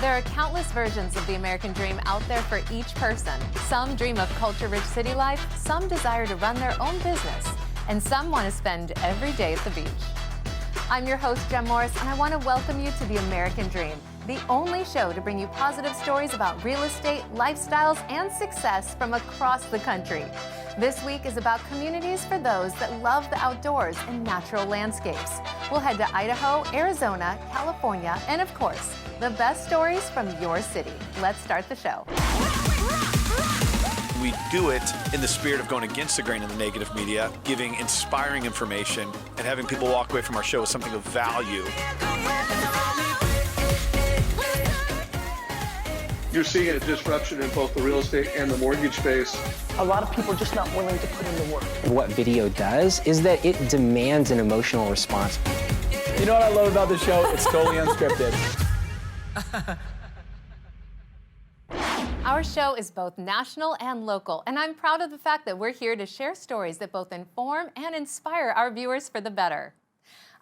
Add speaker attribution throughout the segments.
Speaker 1: There are countless versions of the American dream out there for each person. Some dream of culture-rich city life, some desire to run their own business, and some want to spend every day at the beach. I'm your host, Jem Morris, and I want to welcome you to the American Dream, the only show to bring you positive stories about real estate, lifestyles, and success from across the country. This week is about communities for those that love the outdoors and natural landscapes. We'll head to Idaho, Arizona, California, and of course, the best stories from your city. Let's start the show.
Speaker 2: We do it in the spirit of going against the grain in the negative media, giving inspiring information, and having people walk away from our show with something of value.
Speaker 3: You're seeing a disruption in both the real estate and the mortgage space.
Speaker 4: A lot of people are just not willing to put in the work.
Speaker 5: What video does is that it demands an emotional response.
Speaker 6: You know what I love about this show? It's totally unscripted.
Speaker 1: Our show is both national and local, and I'm proud of the fact that we're here to share stories that both inform and inspire our viewers for the better.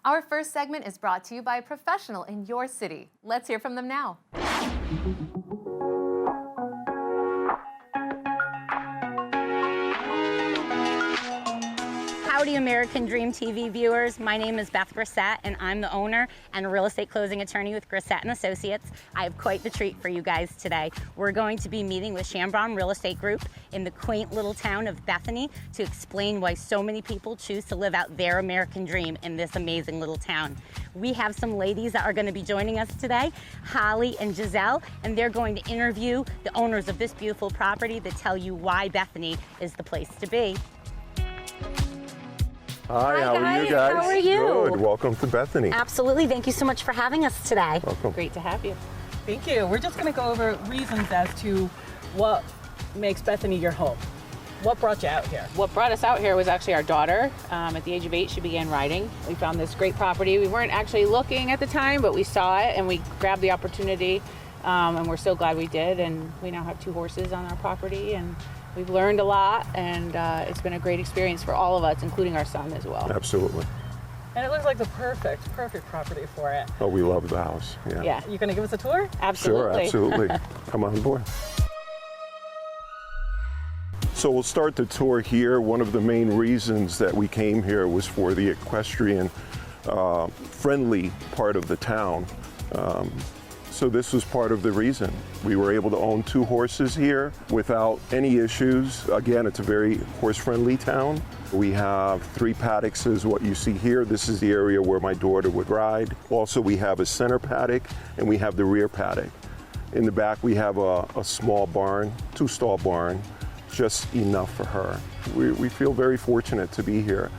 Speaker 1: Our first segment is brought to you by a professional in your city. Let's hear from them now.
Speaker 7: Howdy, American Dream TV viewers. My name is Beth Grissett, and I'm the owner and real estate closing attorney with Grissett & Associates. I have quite the treat for you guys today. We're going to be meeting with Chambron Real Estate Group in the quaint little town of Bethany to explain why so many people choose to live out their American dream in this amazing little town. We have some ladies that are going to be joining us today, Holly and Giselle, and they're going to interview the owners of this beautiful property to tell you why Bethany is the place to be.
Speaker 8: Hi, how are you guys?
Speaker 7: How are you?
Speaker 8: Good. Welcome to Bethany.
Speaker 7: Absolutely. Thank you so much for having us today.
Speaker 8: Welcome.
Speaker 7: Great to have you.
Speaker 4: Thank you. We're just going to go over reasons as to what makes Bethany your home. What brought you out here?
Speaker 9: What brought us out here was actually our daughter. At the age of 8, she began riding. We found this great property. We weren't actually looking at the time, but we saw it and we grabbed the opportunity. And we're so glad we did. And we now have 2 horses on our property, and we've learned a lot, and it's been a great experience for all of us, including our son as well.
Speaker 8: Absolutely.
Speaker 4: And it looks like the perfect property for it.
Speaker 8: Oh, we love the house. Yeah.
Speaker 9: Yeah.
Speaker 4: You going to give us a tour?
Speaker 9: Absolutely.
Speaker 8: Sure, absolutely. Come on board. So we'll start the tour here. One of the main reasons that we came here was for the equestrian friendly part of the town. So this was part of the reason. We were able to own 2 horses here without any issues. Again, it's a very horse-friendly town. We have 3 paddocks is what you see here. This is the area where my daughter would ride. Also, we have a center paddock and we have the rear paddock. In the back, we have a small barn, 2-stall barn, just enough for her. We feel very fortunate to be here.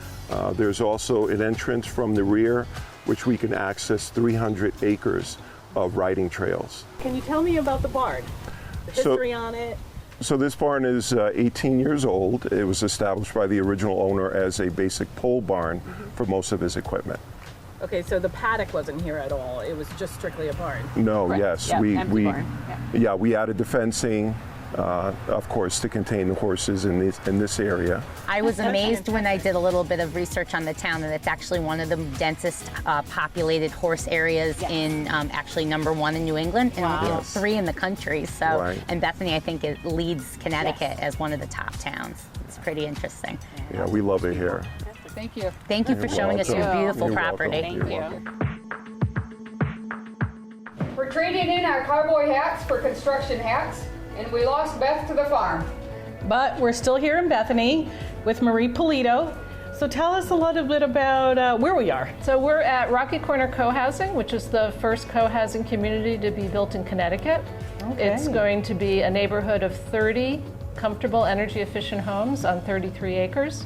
Speaker 8: There's also an entrance from the rear, which we can access 300 acres of riding trails.
Speaker 4: Can you tell me about the barn? The history on it?
Speaker 8: So this barn is 18 years old. It was established by the original owner as a basic pole barn for most of his equipment.
Speaker 4: Okay, so the paddock wasn't here at all. It was just strictly a barn.
Speaker 8: No,
Speaker 9: Correct.
Speaker 8: yes,
Speaker 9: Yeah,
Speaker 8: we
Speaker 9: empty barn.
Speaker 8: yeah, we added the fencing, of course, to contain the horses in this area.
Speaker 7: I was amazed when I did a little bit of research on the town that it's actually one of the densest populated horse areas in actually #1 in New England and 3 in the country. So,
Speaker 8: Right.
Speaker 7: and Bethany, I think it leads Connecticut as one of the top towns. It's pretty interesting.
Speaker 8: Yeah, we love it here.
Speaker 9: Thank you.
Speaker 7: Thank you for
Speaker 8: You're
Speaker 7: showing us your
Speaker 8: welcome.
Speaker 7: beautiful
Speaker 8: You're
Speaker 7: property.
Speaker 8: welcome. You're
Speaker 9: you.
Speaker 8: welcome.
Speaker 10: We're trading in our cowboy hats for construction hats, and we lost Beth to the farm.
Speaker 4: But we're still here in Bethany with Marie Polito. So tell us a little bit about where we are.
Speaker 11: So we're at Rocky Corner Co-Housing, which is the first co-housing community to be built in Connecticut.
Speaker 4: Okay.
Speaker 11: It's going to be a neighborhood of 30 comfortable, energy-efficient homes on 33 acres.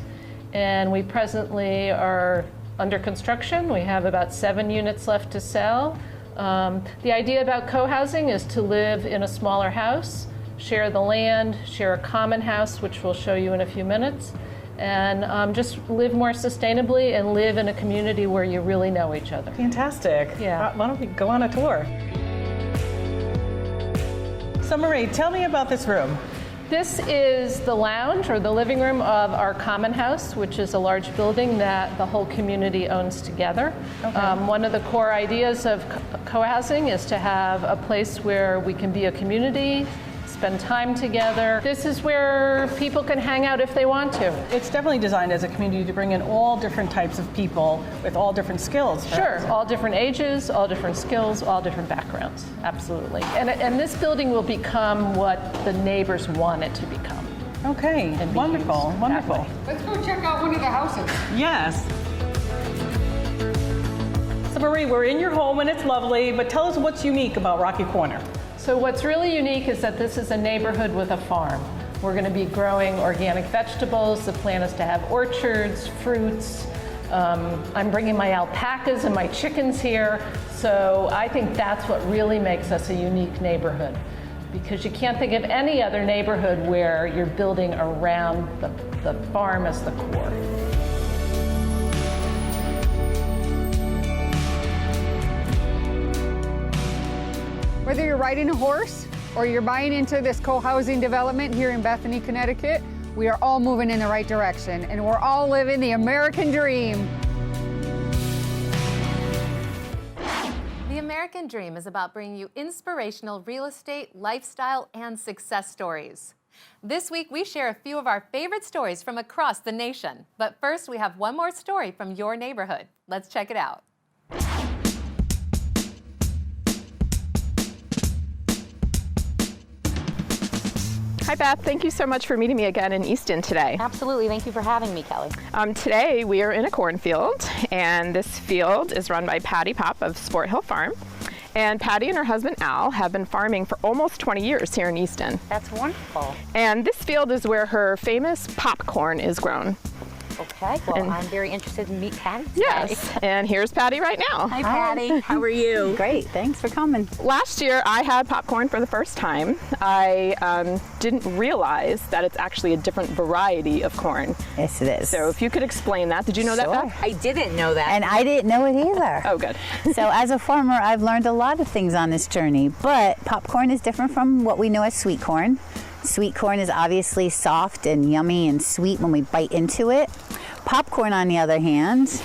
Speaker 11: And we presently are under construction. We have about 7 units left to sell. The idea about co-housing is to live in a smaller house, share the land, share a common house, which we'll show you in a few minutes, and just live more sustainably and live in a community where you really know each other.
Speaker 4: Fantastic.
Speaker 11: Yeah.
Speaker 4: Why don't we go on a tour? So Marie, tell me about this room.
Speaker 11: This is the lounge or the living room of our common house, which is a large building that the whole community owns together. One of the core ideas of co-housing is to have a place where we can be a community, spend time together. This is where people can hang out if they want to.
Speaker 4: It's definitely designed as a community to bring in all different types of people with all different skills.
Speaker 11: Sure, all different ages, all different skills, all different backgrounds, absolutely. And this building will become what the neighbors want it to become.
Speaker 4: Okay, wonderful, wonderful.
Speaker 10: Let's go check out one of the houses.
Speaker 4: Yes. So Marie, we're in your home and it's lovely, but tell us what's unique about Rocky Corner.
Speaker 11: So what's really unique is that this is a neighborhood with a farm. We're going to be growing organic vegetables. The plan is to have orchards, fruits. I'm bringing my alpacas and my chickens here. So I think that's what really makes us a unique neighborhood, because you can't think of any other neighborhood where you're building around the farm as the core.
Speaker 10: Whether you're riding a horse or you're buying into this co-housing development here in Bethany, Connecticut, we are all moving in the right direction and we're all living the American dream.
Speaker 1: The American Dream is about bringing you inspirational real estate, lifestyle, and success stories. This week, we share a few of our favorite stories from across the nation. But first, we have one more story from your neighborhood. Let's check it out.
Speaker 12: Hi Beth, thank you so much for meeting me again in Easton today.
Speaker 7: Absolutely, thank you for having me, Kelly.
Speaker 12: Today we are in a cornfield, and this field is run by Patti Popp of Sport Hill Farm. And Patti and her husband Al have been farming for almost 20 years here in Easton.
Speaker 7: That's wonderful.
Speaker 12: And this field is where her famous Popp Corn is grown.
Speaker 7: Okay, well, I'm very interested in meet Patti today.
Speaker 12: Yes, and here's Patti right now.
Speaker 7: Hi, Patti. How are you?
Speaker 13: Great, thanks for coming.
Speaker 12: Last year, I had Popp Corn for the first time. I didn't realize that it's actually a different variety of corn.
Speaker 13: Yes, it is.
Speaker 12: So if you could explain that. Did you know that, Beth?
Speaker 7: I didn't know that.
Speaker 13: And I didn't know it either.
Speaker 12: Oh, good.
Speaker 13: So as a farmer, I've learned a lot of things on this journey, but Popp Corn is different from what we know as sweet corn. Sweet corn is obviously soft and yummy and sweet when we bite into it. Popp Corn, on the other hand,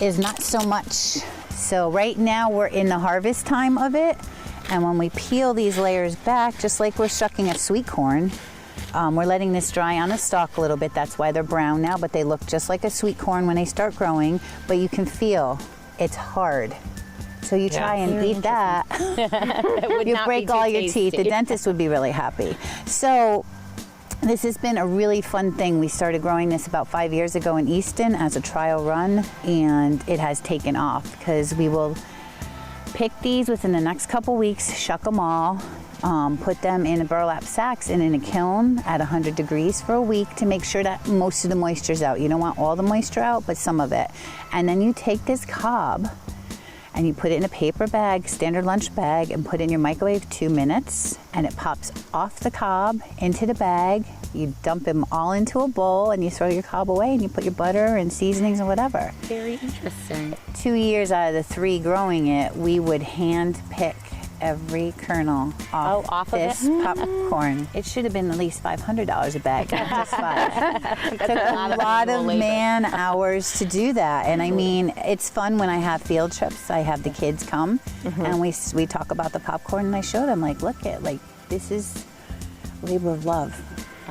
Speaker 13: is not so much. So right now we're in the harvest time of it, and when we peel these layers back, just like we're shucking a sweet corn, we're letting this dry on the stalk a little bit. That's why they're brown now, but they look just like a sweet corn when they start growing, but you can feel it's hard. So you try and eat that, you break all your teeth. The dentist would be really happy. So this has been a really fun thing. We started growing this about 5 years ago in Easton as a trial run, and it has taken off because we will pick these within the next couple weeks, shuck them all, put them in burlap sacks and in a kiln at 100 degrees for a week to make sure that most of the moisture's out. You don't want all the moisture out, but some of it. And then you take this cob and you put it in a paper bag, standard lunch bag, and put it in your microwave 2 minutes, and it pops off the cob into the bag. You dump them all into a bowl, and you throw your cob away, and you put your butter and seasonings and whatever.
Speaker 7: Very interesting.
Speaker 13: 2 years out of the 3 growing it, we would hand pick every kernel off this Popp Corn. It should have been at least $500 a bag, not just 5. It took a lot of man hours to do that, and I mean, it's fun when I have field trips. I have the kids come, and we talk about the Popp Corn, and I show them, like, look at, like, this is labor of love.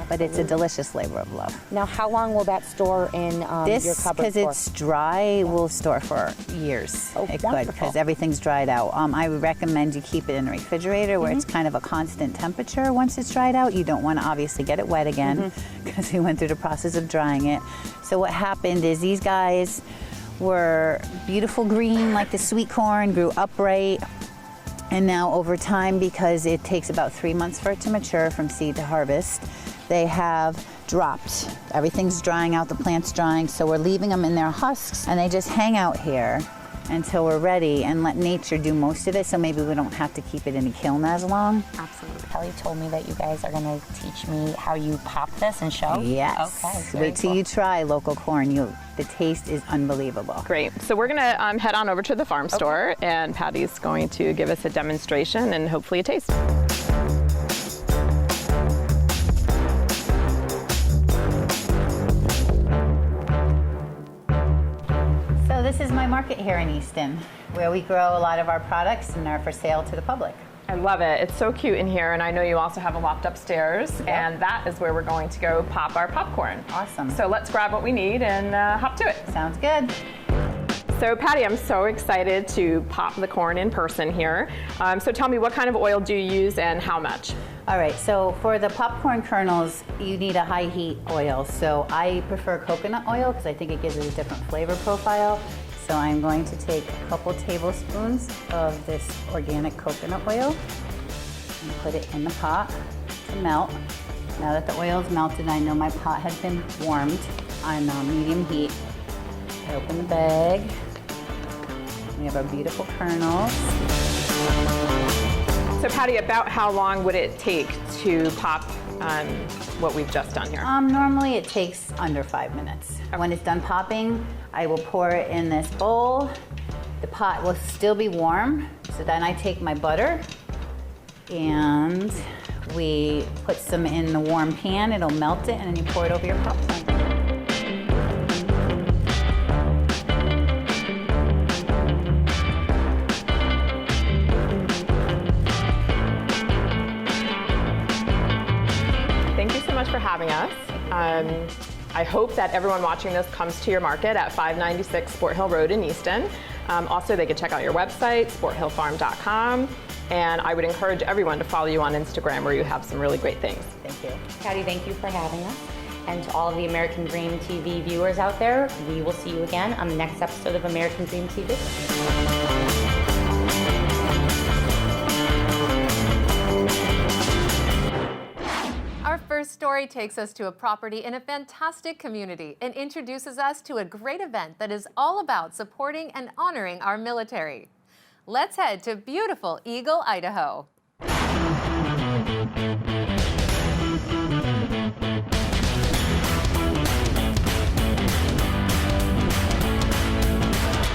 Speaker 13: But it's a delicious labor of love.
Speaker 7: Now, how long will that store in your cupboard for?
Speaker 13: Because it's dry, will store for years.
Speaker 7: Oh,
Speaker 13: it could, because everything's dried out. I would recommend you keep it in the refrigerator where it's kind of a constant temperature once it's dried out. You don't want to obviously get it wet again because we went through the process of drying it. So what happened is these guys were beautiful green like the sweet corn, grew upright. And now over time, because it takes about 3 months for it to mature from seed to harvest, they have dropped. Everything's drying out, the plant's drying, so we're leaving them in their husks, and they just hang out here until we're ready and let nature do most of it, so maybe we don't have to keep it in a kiln as long.
Speaker 7: Absolutely. Kelly told me that you guys are going to teach me how you pop this and show.
Speaker 13: Yes.
Speaker 7: Okay.
Speaker 13: Wait till you try local corn. The taste is unbelievable.
Speaker 12: Great. So we're going to head on over to the farm store, and Patti's going to give us a demonstration and hopefully a taste.
Speaker 13: This is my market here in Easton, where we grow a lot of our products and are for sale to the public.
Speaker 12: I love it. It's so cute in here, and I know you also have a loft upstairs, and that is where we're going to go pop our popcorn.
Speaker 13: Awesome.
Speaker 12: So let's grab what we need and hop to it.
Speaker 13: Sounds good.
Speaker 12: So Patti, I'm so excited to pop the corn in person here. So tell me, what kind of oil do you use and how much?
Speaker 13: All right, so for the popcorn kernels, you need a high heat oil. So I prefer coconut oil because I think it gives it a different flavor profile. So I'm going to take a couple tablespoons of this organic coconut oil and put it in the pot to melt. Now that the oil is melted, I know my pot has been warmed on medium heat. I open the bag. We have our beautiful kernels.
Speaker 12: So Patti, about how long would it take to pop what we've just done here?
Speaker 13: Normally it takes under 5 minutes. When it's done popping, I will pour it in this bowl. The pot will still be warm, so then I take my butter and we put some in the warm pan. It'll melt it, and then you pour it over your popcorn.
Speaker 12: Thank you so much for having us. I hope that everyone watching this comes to your market at 596 Sport Hill Road in Easton. Also, they could check out your website, sporthillfarm.com. And I would encourage everyone to follow you on Instagram, where you have some really great things.
Speaker 13: Thank you.
Speaker 7: Patti, thank you for having us. And to all of the American Dream TV viewers out there, we will see you again on the next episode of American Dream TV.
Speaker 1: Our first story takes us to a property in a fantastic community and introduces us to a great event that is all about supporting and honoring our military. Let's head to beautiful Eagle, Idaho.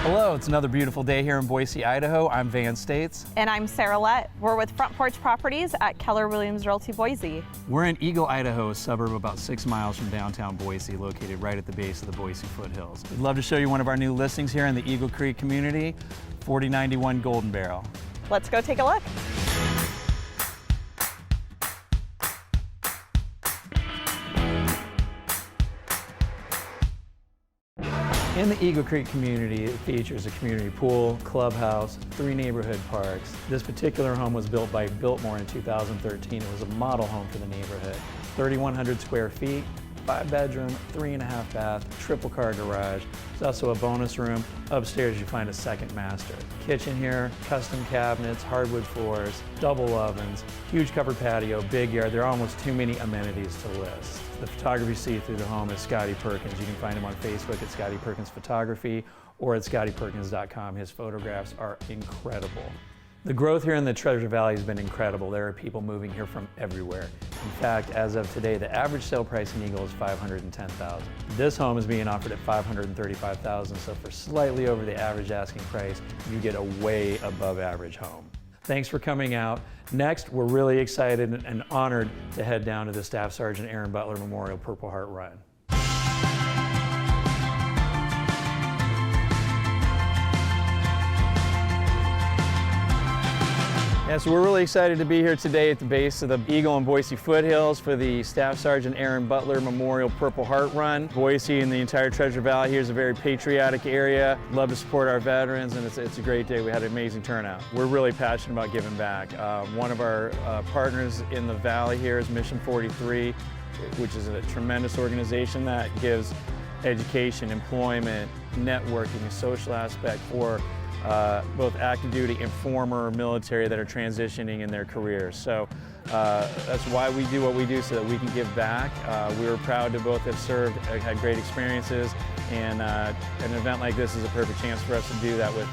Speaker 6: Hello, it's another beautiful day here in Boise, Idaho. I'm Van States.
Speaker 14: And I'm Sarah Lett. We're with Front Porch Properties at Keller Williams Realty Boise.
Speaker 6: We're in Eagle, Idaho, a suburb about 6 miles from downtown Boise, located right at the base of the Boise foothills. We'd love to show you one of our new listings here in the Eagle Creek community, 4091 Golden Barrel.
Speaker 14: Let's go take a look.
Speaker 6: In the Eagle Creek community, it features a community pool, clubhouse, 3 neighborhood parks. This particular home was built by Biltmore in 2013. It was a model home for the neighborhood. 3,100 square feet, 5 bedroom, 3.5 bath, triple car garage. There's also a bonus room. Upstairs you find a second master. Kitchen here, custom cabinets, hardwood floors, double ovens, huge covered patio, big yard. There are almost too many amenities to list. The photography you see through the home is Scotty Perkins. You can find him on Facebook at Scotty Perkins Photography or at scottyperkins.com. His photographs are incredible. The growth here in the Treasure Valley has been incredible. There are people moving here from everywhere. In fact, as of today, the average sale price in Eagle is $510,000. This home is being offered at $535,000, so for slightly over the average asking price, you get a way above average home. Thanks for coming out. Next, we're really excited and honored to head down to the Staff Sergeant Aaron Butler Memorial Purple Heart Run. Yeah, so we're really excited to be here today at the base of the Eagle and Boise foothills for the Staff Sergeant Aaron Butler Memorial Purple Heart Run. Boise and the entire Treasure Valley here is a very patriotic area. Love to support our veterans, and it's a great day. We had an amazing turnout. We're really passionate about giving back. One of our partners in the valley here is Mission 43, which is a tremendous organization that gives education, employment, networking, a social aspect for both active duty and former military that are transitioning in their careers. So that's why we do what we do, so that we can give back. We were proud to both have served, had great experiences, and an event like this is a perfect chance for us to do that with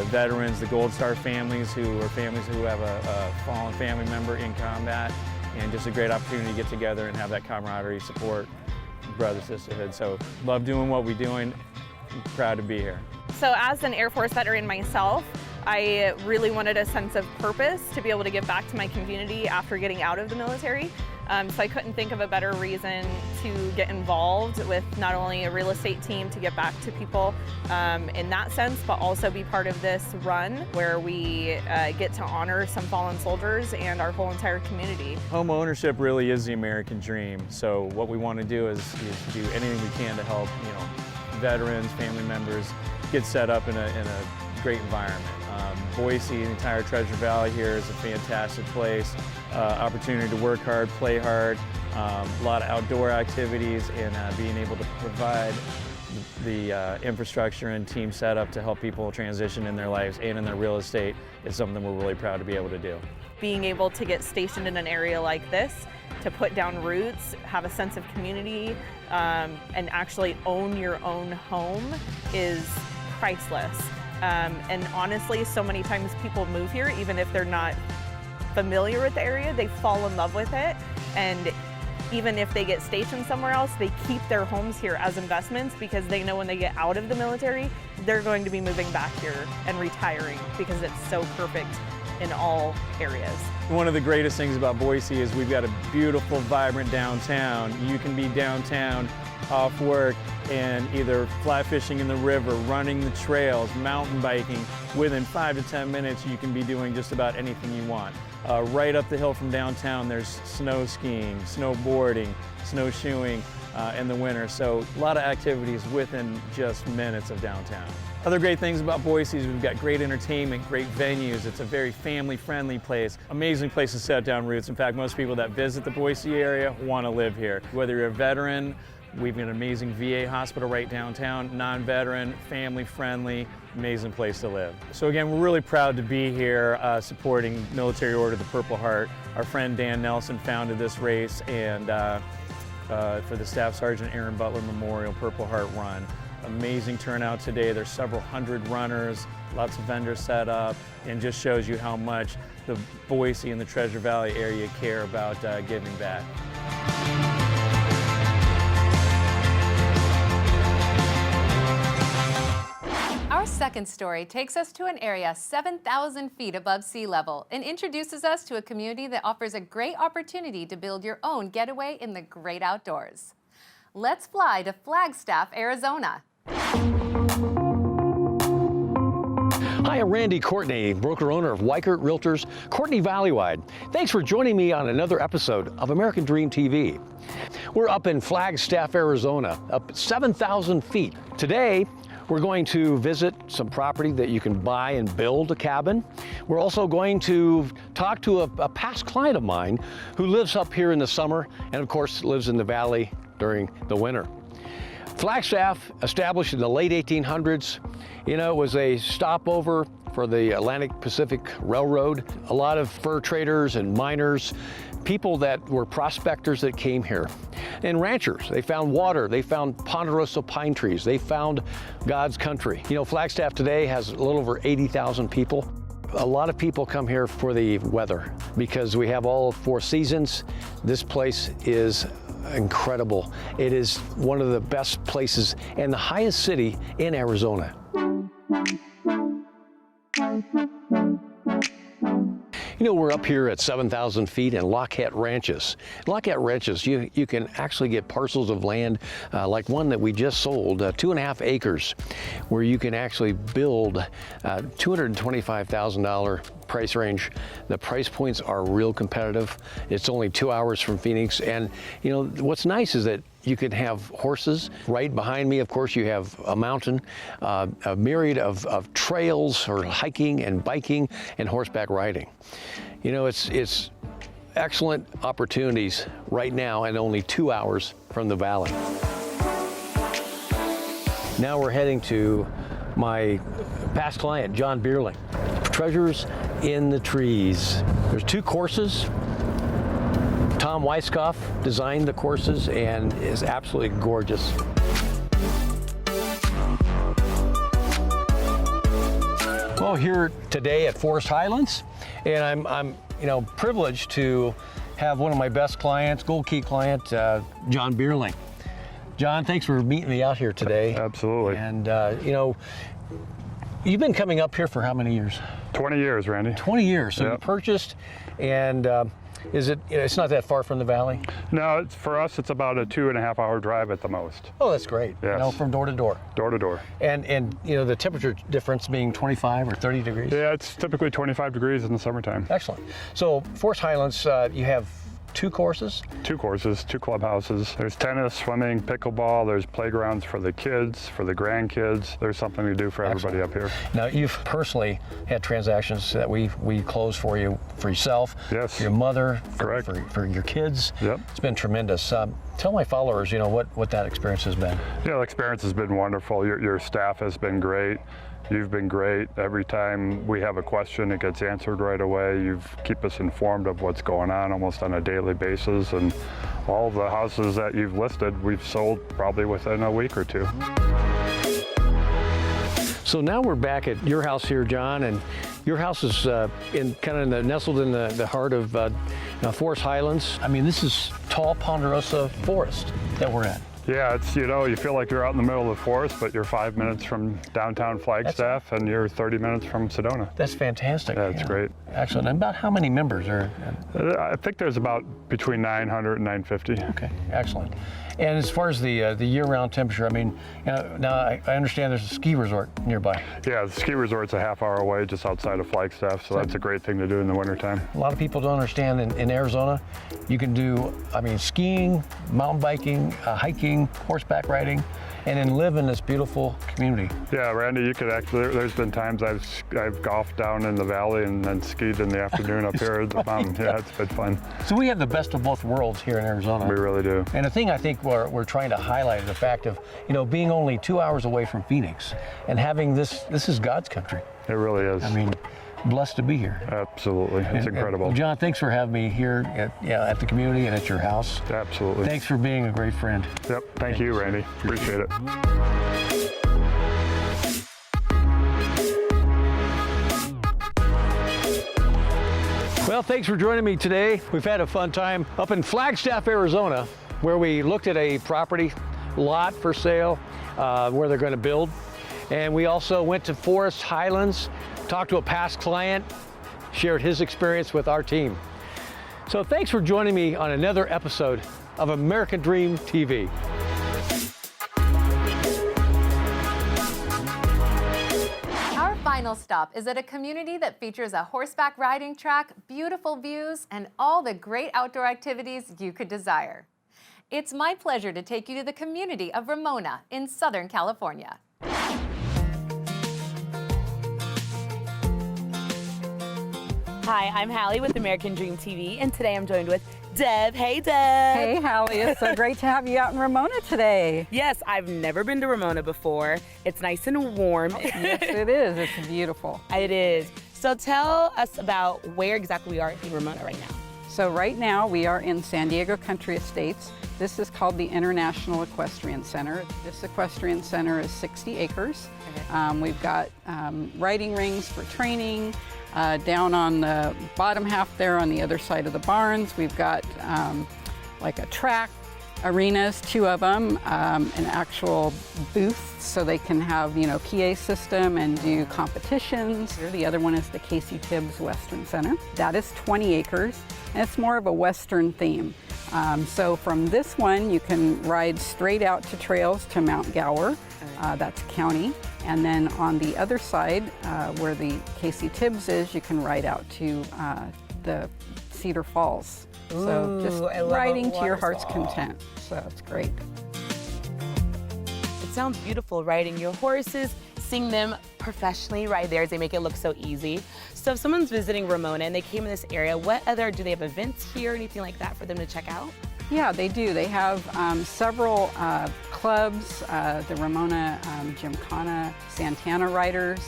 Speaker 6: veterans, the Gold Star families who have a fallen family member in combat, and just a great opportunity to get together and have that camaraderie, support, brother, sisterhood. So love doing what we're doing. I'm proud to be here.
Speaker 14: So as an Air Force veteran myself, I really wanted a sense of purpose to be able to give back to my community after getting out of the military. So I couldn't think of a better reason to get involved with not only a real estate team to get back to people in that sense, but also be part of this run where we get to honor some fallen soldiers and our whole entire community.
Speaker 6: Home ownership really is the American dream. So what we want to do is do anything we can to help, veterans, family members get set up in a great environment. Boise, the entire Treasure Valley here is a fantastic place. Opportunity to work hard, play hard, a lot of outdoor activities, and being able to provide the infrastructure and team setup to help people transition in their lives and in their real estate is something we're really proud to be able to do.
Speaker 14: Being able to get stationed in an area like this, to put down roots, have a sense of community, and actually own your own home is priceless. And honestly, so many times people move here, even if they're not familiar with the area, they fall in love with it. And even if they get stationed somewhere else, they keep their homes here as investments because they know when they get out of the military, they're going to be moving back here and retiring because it's so perfect in all areas.
Speaker 6: One of the greatest things about Boise is we've got a beautiful, vibrant downtown. You can be downtown off work and either fly fishing in the river, running the trails, mountain biking. Within 5 to 10 minutes, you can be doing just about anything you want. Right up the hill from downtown, there's snow skiing, snowboarding, snowshoeing in the winter. So a lot of activities within just minutes of downtown. Other great things about Boise is we've got great entertainment, great venues. It's a very family-friendly place. Amazing place to set down roots. In fact, most people that visit the Boise area want to live here. Whether you're a veteran, we've got an amazing VA hospital right downtown, non-veteran, family-friendly, amazing place to live. So again, we're really proud to be here supporting Military Order of the Purple Heart. Our friend Dan Nelson founded this race, and for the Staff Sergeant Aaron Butler Memorial Purple Heart Run. Amazing turnout today. There's several hundred runners, lots of vendors set up, and just shows you how much the Boise and the Treasure Valley area care about giving back.
Speaker 1: Our second story takes us to an area 7,000 feet above sea level and introduces us to a community that offers a great opportunity to build your own getaway in the great outdoors. Let's fly to Flagstaff, Arizona.
Speaker 15: Hi, I'm Randy Courtney, broker-owner of Weichert Realtors, Courtney Valleywide. Thanks for joining me on another episode of American Dream TV. We're up in Flagstaff, Arizona, up 7,000 feet. Today, we're going to visit some property that you can buy and build a cabin. We're also going to talk to a past client of mine who lives up here in the summer and, of course, lives in the valley during the winter. Flagstaff, established in the late 1800s, it was a stopover for the Atlantic Pacific Railroad. A lot of fur traders and miners, people that were prospectors that came here, and ranchers. They found water, they found ponderosa pine trees, they found God's country. Flagstaff today has a little over 80,000 people. A lot of people come here for the weather because we have all 4 seasons. This place is incredible. It is one of the best places and the highest city in Arizona. We're up here at 7,000 feet in Lockett Ranches. Lockett Ranches, you can actually get parcels of land like one that we just sold, 2.5 acres, where you can actually build $225,000 price range. The price points are real competitive. It's only 2 hours from Phoenix, and what's nice is that you can have horses. Right behind me, of course, you have a mountain, a myriad of trails for hiking and biking and horseback riding. It's excellent opportunities right now and only 2 hours from the valley. Now we're heading to my past client, John Bierling. Treasures in the Trees. There's 2 courses. Tom Weiskopf designed the courses and is absolutely gorgeous. Well, here today at Forest Highlands, and I'm privileged to have one of my best clients, Gold Key client, John Bierling. John, thanks for meeting me out here today.
Speaker 16: Absolutely.
Speaker 15: And You've been coming up here for how many years?
Speaker 16: 20 years, Randy.
Speaker 15: 20 years. So
Speaker 16: Yep.
Speaker 15: you purchased, and it's not that far from the valley?
Speaker 16: No, for us, it's about a 2.5-hour drive at the most.
Speaker 15: Oh, that's great.
Speaker 16: Yes.
Speaker 15: From door to door.
Speaker 16: Door to door.
Speaker 15: And the temperature difference being 25 or 30 degrees?
Speaker 16: Yeah, it's typically 25 degrees in the summertime.
Speaker 15: Excellent. So Forest Highlands, you have 2 courses?
Speaker 16: 2 courses, 2 clubhouses. There's tennis, swimming, pickleball. There's playgrounds for the kids, for the grandkids. There's something to do for everybody up here.
Speaker 15: Now, you've personally had transactions that we close for you, for yourself,
Speaker 16: yes,
Speaker 15: for your mother,
Speaker 16: correct,
Speaker 15: for your kids.
Speaker 16: Yep.
Speaker 15: It's been tremendous. Tell my followers, what that experience has been.
Speaker 16: Yeah, the experience has been wonderful. Your staff has been great. You've been great. Every time we have a question, it gets answered right away. You keep us informed of what's going on almost on a daily basis. And all the houses that you've listed, we've sold probably within a week or 2.
Speaker 15: So now we're back at your house here, John, and your house is nestled in the heart of Forest Highlands. I mean, this is tall ponderosa forest that we're at.
Speaker 16: Yeah, it's, you feel like you're out in the middle of the forest, but you're 5 minutes from downtown Flagstaff and you're 30 minutes from Sedona.
Speaker 15: That's fantastic.
Speaker 16: Yeah, it's great.
Speaker 15: Excellent. And about how many members are?
Speaker 16: I think there's about between 900 and 950.
Speaker 15: Okay, excellent. And as far as the year-round temperature, I mean, now I understand there's a ski resort nearby.
Speaker 16: Yeah, the ski resort's a half-hour away just outside of Flagstaff, so that's a great thing to do in the wintertime.
Speaker 15: A lot of people don't understand in Arizona, you can do, skiing, mountain biking, hiking, horseback riding, and then live in this beautiful community.
Speaker 16: Yeah, Randy, you could actually, there's been times I've golfed down in the valley and then skied in the afternoon up here at the mountain. Yeah, it's been fun.
Speaker 15: So we have the best of both worlds here in Arizona.
Speaker 16: We really do.
Speaker 15: And the thing I think we're trying to highlight is the fact of, being only 2 hours away from Phoenix and having this is God's country.
Speaker 16: It really is.
Speaker 15: I mean, blessed to be here.
Speaker 16: Absolutely, it's incredible.
Speaker 15: Well, John, thanks for having me here at the community and at your house.
Speaker 16: Absolutely.
Speaker 15: Thanks for being a great friend.
Speaker 16: Yep, thank you, Randy. Appreciate it.
Speaker 15: Well, thanks for joining me today. We've had a fun time up in Flagstaff, Arizona, where we looked at a property lot for sale where they're going to build. And we also went to Forest Highlands, talked to a past client, shared his experience with our team. So thanks for joining me on another episode of American Dream TV.
Speaker 1: Our final stop is at a community that features a horseback riding track, beautiful views, and all the great outdoor activities you could desire. It's my pleasure to take you to the community of Ramona in Southern California.
Speaker 17: Hi, I'm Hallie with American Dream TV, and today I'm joined with Deb. Hey, Deb.
Speaker 18: Hey, Hallie. It's so great to have you out in Ramona today.
Speaker 17: Yes, I've never been to Ramona before. It's nice and warm.
Speaker 18: Yes, it is. It's beautiful.
Speaker 17: It is. So tell us about where exactly we are in Ramona right now.
Speaker 18: So right now we are in San Diego Country Estates. This is called the International Equestrian Center. This equestrian center is 60 acres. Okay. We've got riding rings for training. Down on the bottom half there on the other side of the barns, we've got like a track, arenas, 2 of them, an actual booth so they can have, PA system and do competitions. The other one is the Casey Tibbs Western Center. That is 20 acres, and it's more of a Western theme. So from this one, you can ride straight out to trails to Mount Gower. That's county. And then on the other side, where the Casey Tibbs is, you can ride out to the Cedar Falls.
Speaker 17: Ooh,
Speaker 18: so just riding to your heart's content. So it's great.
Speaker 17: It sounds beautiful, riding your horses, seeing them professionally ride theirs. They make it look so easy. So if someone's visiting Ramona and they came in this area, do they have events here, anything like that for them to check out?
Speaker 18: Yeah, they do. They have several clubs, the Ramona Gymkhana Santana Riders.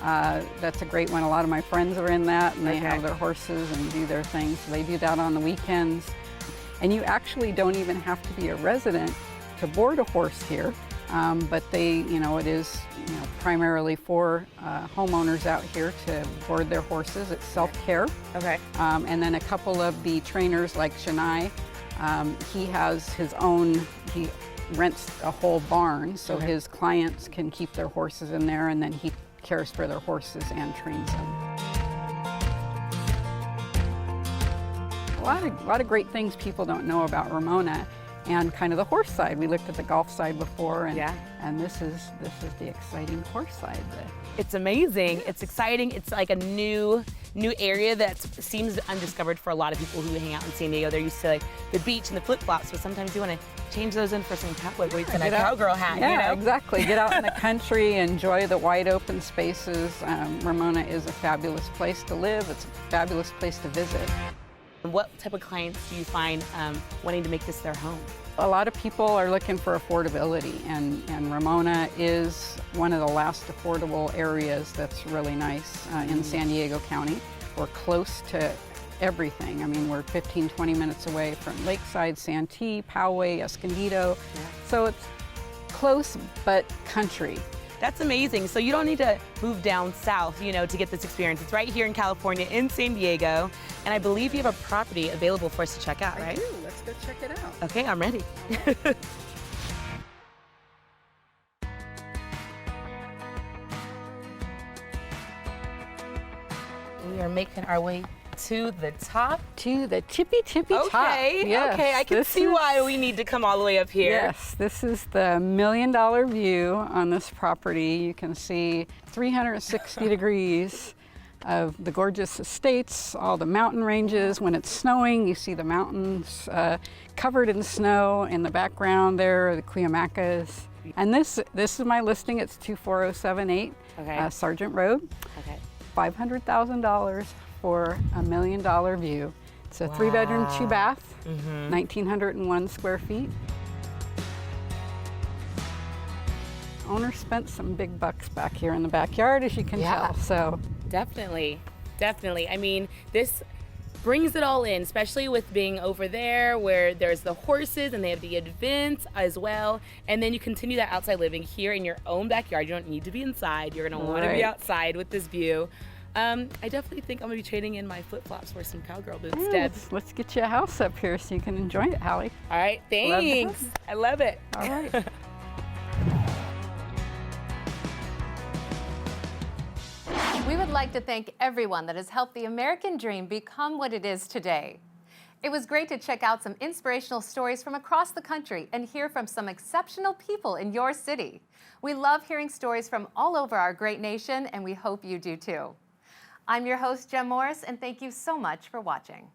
Speaker 18: That's a great one. A lot of my friends are in that, and they have their horses and do their things. So they do that on the weekends. And you actually don't even have to be a resident to board a horse here. But it is primarily for homeowners out here to board their horses. It's self-care.
Speaker 17: Okay.
Speaker 18: And then a couple of the trainers like Shania, he has his own, he rents a whole barn, so his clients can keep their horses in there, and then he cares for their horses and trains them. A lot of great things people don't know about Ramona, and kind of the horse side. We looked at the golf side before, and this is the exciting horse side.
Speaker 17: It's amazing. It's exciting. It's like a new area that seems undiscovered for a lot of people who hang out in San Diego. They're used to like the beach and the flip-flops, but sometimes you want to change those in for some cowboy boots and a cowgirl hat.
Speaker 18: Yeah,
Speaker 17: you know?
Speaker 18: Exactly. Get out in the country, enjoy the wide open spaces. Ramona is a fabulous place to live. It's a fabulous place to visit.
Speaker 17: What type of clients do you find wanting to make this their home?
Speaker 18: A lot of people are looking for affordability, and Ramona is one of the last affordable areas that's really nice in San Diego County. We're close to everything. I mean, we're 15, 20 minutes away from Lakeside, Santee, Poway, Escondido. So it's close but country.
Speaker 17: That's amazing. So you don't need to move down south, you know, to get this experience. It's right here in California, in San Diego. And I believe you have a property available for us to check out, right?
Speaker 18: I do. Let's go check it out.
Speaker 17: Okay, I'm ready. We are making our way to the top.
Speaker 18: To the tippy top.
Speaker 17: Yes, okay, I can see why we need to come all the way up here.
Speaker 18: Yes, this is the $1 million view on this property. You can see 360 degrees of the gorgeous estates, all the mountain ranges. When it's snowing, you see the mountains covered in snow. In the background there are the Cuyamacas. And this is my listing. It's 24078 Sargent Road.
Speaker 17: Okay.
Speaker 18: $500,000 for $1 million view. It's a 3-bedroom, 2-bath, 1,901 square feet. Owner spent some big bucks back here in the backyard, as you can tell. So
Speaker 17: definitely. I mean, this brings it all in, especially with being over there where there's the horses and they have the events as well. And then you continue that outside living here in your own backyard. You don't need to be inside. You're gonna want to be outside with this view. I definitely think I'm gonna be trading in my flip-flops for some cowgirl boots, Deb.
Speaker 18: Let's get you a house up here so you can enjoy it, Hallie.
Speaker 17: All right, thanks. I love it.
Speaker 18: All right.
Speaker 1: We would like to thank everyone that has helped the American dream become what it is today. It was great to check out some inspirational stories from across the country and hear from some exceptional people in your city. We love hearing stories from all over our great nation, and we hope you do too. I'm your host, Jem Morris, and thank you so much for watching.